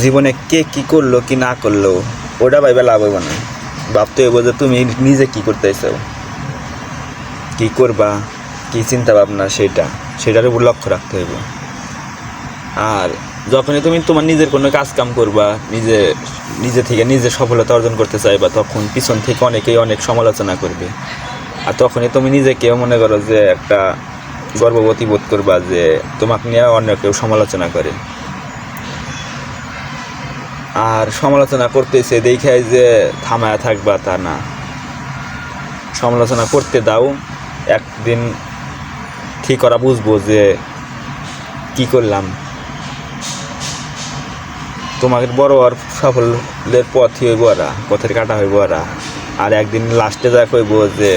জীবনে কে কি করলো কি না করলো ওটা ভাইবা লাভ হইব না। ভাবতে হইব যে তুমি নিজে কি করতেছ, কি করবা, কি চিন্তা ভাবনা, সেটার উপর লক্ষ্য রাখতে হইব। আর যখনই তুমি তোমার নিজের কোনো কাজ কাম করবা, নিজে থেকে নিজে সফলতা অর্জন করতে চাইবা, তখন পিছন থেকে অনেকেই অনেক সমালোচনা করবে। আর তখনই তুমি নিজেকেও মনে করো যে একটা গর্ববতী বোধ করবা যে তোমাকে নিয়ে অন্য কেউ সমালোচনা করে। আর সমালোচনা করতেছে দেখায় যে থামায়া থাকবা তা না, সমালোচনা করতে দাও, একদিন ঠিক করা বুঝবো যে কি করলাম। তোমাকে বড় আর সাফল্যের পথই হইব ওরা, পথের কাটা হইব ওরা। আর একদিন লাস্টে যা কইব যে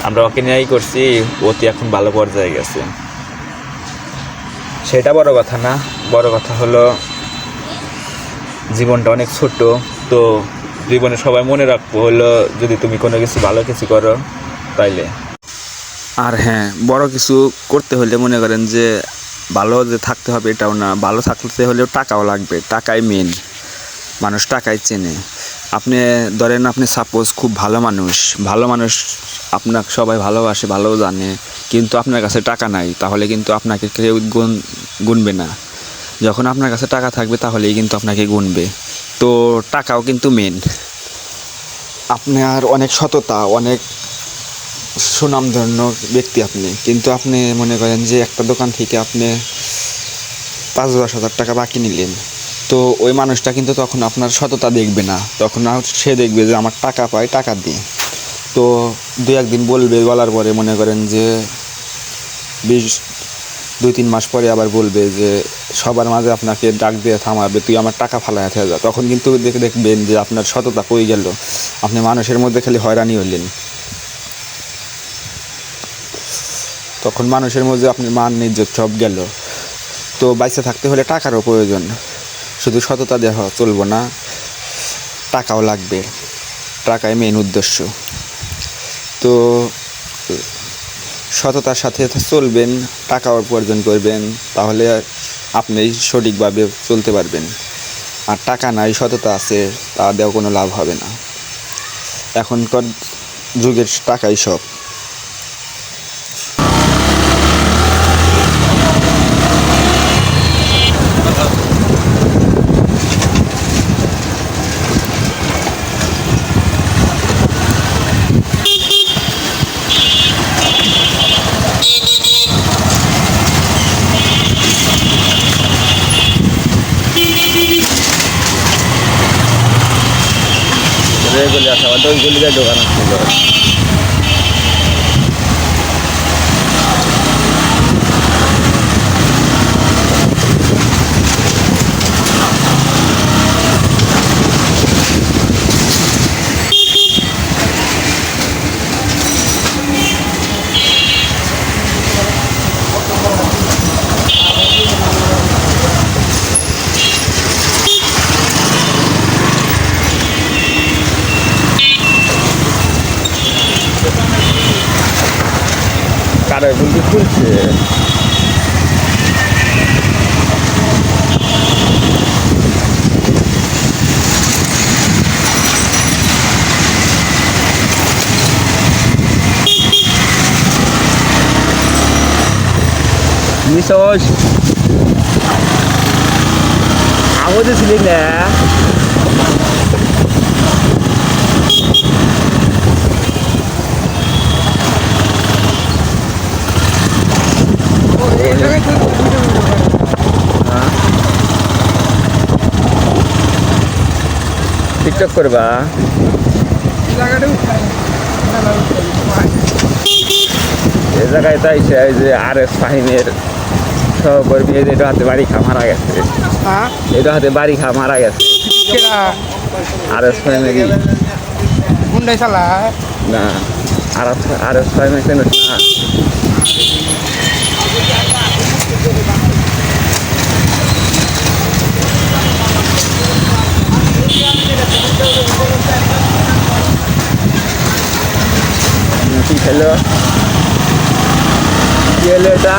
আমরা ওকে নিয়েই করছি, অতি এখন ভালো পর্যায়ে গেছে। সেটা বড় কথা না, বড় কথা হলো জীবনটা অনেক ছোট। তো জীবনে সবাই মনে রাখবো হলো যদি তুমি কোনো কিছু ভালো কিছু করো তাইলে। আর হ্যাঁ, বড় কিছু করতে হলে মনে করেন যে ভালো যে থাকতে হবে এটাও না, ভালো থাকতে হলেও টাকাও লাগবে। টাকাই মেন, মানুষ টাকাই চেনে। আপনি ধরেন আপনি সাপোজ খুব ভালো মানুষ আপনাকে সবাই ভালোবাসে, ভালোও জানে, কিন্তু আপনার কাছে টাকা নাই, তাহলে কিন্তু আপনাকে কেউ গুনবে না। যখন আপনার কাছে টাকা থাকবে তাহলেই কিন্তু আপনাকে গুনবে। তো টাকাও কিন্তু মেন। আপনার অনেক সততা, অনেক সুনামধন্য ব্যক্তি আপনি, কিন্তু আপনি মনে করেন যে একটা দোকান থেকে আপনি 5-10 হাজার টাকা বাকি নিলেন, তো ওই মানুষটা কিন্তু তখন আপনার সততা দেখবে না, তখন সে দেখবে যে আমার টাকা পায়, টাকা দিয়ে। তো 2-1 দিন বলবে, বলার পরে মনে করেন যে 2-3 মাস পরে আবার বলবে যে সবার মাঝে আপনাকে ডাক দিয়ে থামাবে, তুই আমার টাকা ফালায় থেকে যা। তখন কিন্তু দেখবেন যে আপনার সততা কই গেল, আপনি মানুষের মধ্যে খালি হয়রানি হইলেন। তখন মানুষের মধ্যে আপনি মান ইজ্জত সব গেল। তো বাইসে থাকতে হলে টাকারও প্রয়োজন, শুধু সততা দেওয়া চলবো না, টাকাও লাগবে। টাকাই মেন উদ্দেশ্য। তো সততার সাথে চলবেন, টাকাও উপার্জন করবেন, তাহলে আপনি সঠিকভাবে চলতে পারবেন। আর টাকা নাই, সততা আছে, তা দেওয়া কোনো লাভ হবে না। এখনকার যুগের টাকাই সব। রেগুলি আছে, আবার 10 গলিতে দোকান ছিল। কারে বলতে খুলছে নিশোষ আমাদের ছিলি না। টিকটক করবা এ জায়গায় চাইছে যে RS ফাহিমের সহকর্মী, এটা হাতে বাড়ি খা মারা গেছে, এটা হাতে বাড়ি খা মারা গেছে। RS ফাহিমের না, RS ফাহিমের কেন না কি খেলো, কি হলো এটা?